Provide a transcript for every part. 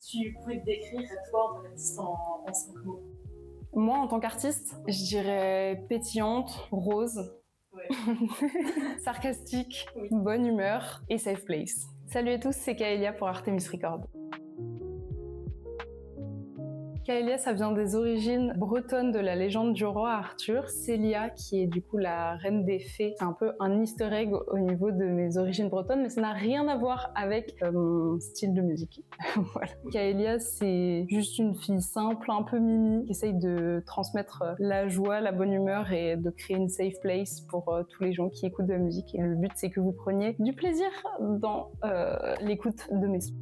tu pouvais te décrire toi en tant qu'artiste en 5 mots? Moi, en tant qu'artiste, je dirais pétillante, rose, Ouais. sarcastique, Oui. bonne humeur et safe place. Salut à tous, c'est Kaelia pour Artemis Records. Kaelia, ça vient des origines bretonnes de la légende du roi Arthur. Célia, qui est du coup la reine des fées, c'est un peu un easter egg au niveau de mes origines bretonnes, mais ça n'a rien à voir avec mon style de musique. Voilà. Kaelia, c'est juste une fille simple, un peu mimi, qui essaye de transmettre la joie, la bonne humeur et de créer une safe place pour tous les gens qui écoutent de la musique. Et le but, c'est que vous preniez du plaisir dans l'écoute de mes sons.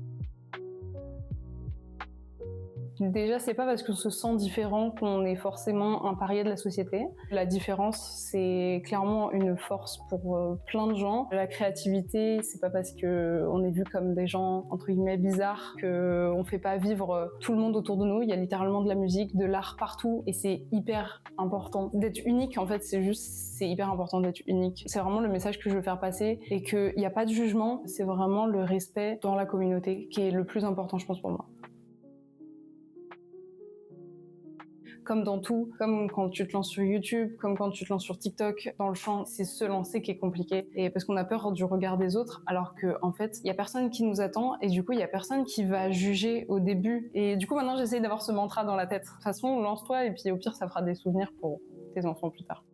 Déjà, c'est pas parce qu'on se sent différent qu'on est forcément un parier de la société. La différence, c'est clairement une force pour plein de gens. La créativité, c'est pas parce que on est vu comme des gens entre guillemets bizarres que on fait pas vivre tout le monde autour de nous. Il y a littéralement de la musique, de l'art partout, et c'est hyper important d'être unique. En fait, c'est hyper important d'être unique. C'est vraiment le message que je veux faire passer, et qu'il n'y a pas de jugement. C'est vraiment le respect dans la communauté qui est le plus important, je pense, pour moi. Comme dans tout, comme quand tu te lances sur YouTube, comme quand tu te lances sur TikTok, dans le chant, c'est se lancer qui est compliqué. Et parce qu'on a peur du regard des autres, alors que en fait, il y a personne qui nous attend, et du coup, il y a personne qui va juger au début. Et du coup, maintenant, j'essaye d'avoir ce mantra dans la tête. De toute façon, lance-toi, et puis au pire, ça fera des souvenirs pour tes enfants plus tard.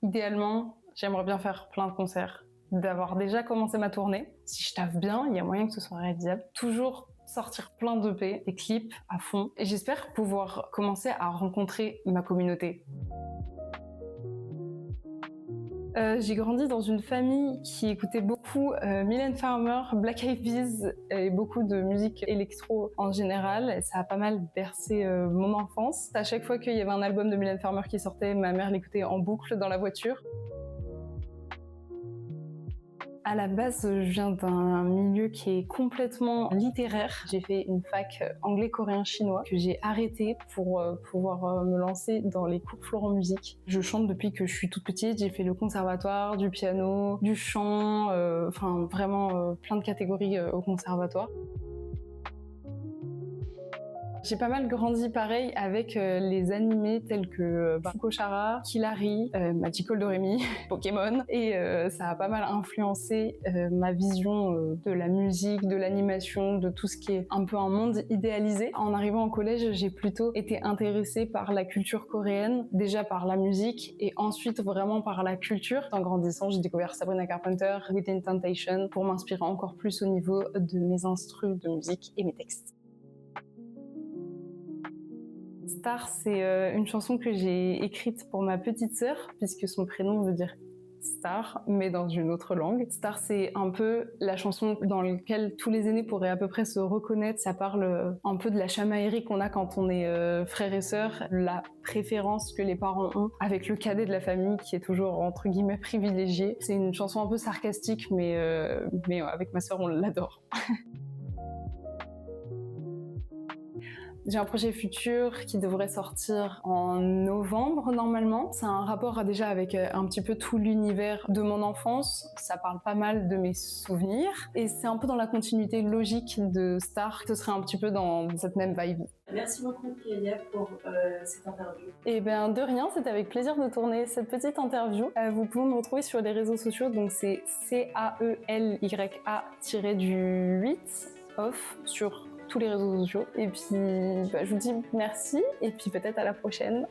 Idéalement, j'aimerais bien faire plein de concerts, d'avoir déjà commencé ma tournée. Si je taffe bien, il y a moyen que ce soit réalisable. Toujours sortir plein d'EP, des clips à fond. Et j'espère pouvoir commencer à rencontrer ma communauté. J'ai grandi dans une famille qui écoutait beaucoup Mylène Farmer, Black Eyed Peas et beaucoup de musique électro en général. Ça a pas mal bercé mon enfance. À chaque fois qu'il y avait un album de Mylène Farmer qui sortait, ma mère l'écoutait en boucle dans la voiture. À la base, je viens d'un milieu qui est complètement littéraire. J'ai fait une fac anglais, coréen, chinois que j'ai arrêté pour pouvoir me lancer dans les cours Florent Musique. Je chante depuis que je suis toute petite. J'ai fait le conservatoire, du piano, du chant, enfin vraiment plein de catégories au conservatoire. J'ai pas mal grandi pareil avec les animés tels que Fuko Chara, Killary, Magical Doremi, Pokémon, et ça a pas mal influencé ma vision de la musique, de l'animation, de tout ce qui est un peu un monde idéalisé. En arrivant au collège, j'ai plutôt été intéressée par la culture coréenne, déjà par la musique et ensuite vraiment par la culture. En grandissant, j'ai découvert Sabrina Carpenter, Within Temptation pour m'inspirer encore plus au niveau de mes instrus de musique et mes textes. Star, c'est une chanson que j'ai écrite pour ma petite sœur, puisque son prénom veut dire Star, mais dans une autre langue. Star, c'est un peu la chanson dans laquelle tous les aînés pourraient à peu près se reconnaître. Ça parle un peu de la chamaillerie qu'on a quand on est frères et sœurs, la préférence que les parents ont avec le cadet de la famille qui est toujours entre guillemets privilégié. C'est une chanson un peu sarcastique, mais avec ma sœur, on l'adore. J'ai un projet futur qui devrait sortir en novembre normalement. C'est un rapport déjà avec un petit peu tout l'univers de mon enfance. Ça parle pas mal de mes souvenirs et c'est un peu dans la continuité logique de Star. Ce serait un petit peu dans cette même vibe. Merci beaucoup Kaelia pour cette interview. Et bien de rien, c'était avec plaisir de tourner cette petite interview. Vous pouvez me retrouver sur les réseaux sociaux, donc c'est CAELYA-8 off sur tous les réseaux sociaux. Et puis je vous dis merci et puis peut-être à la prochaine.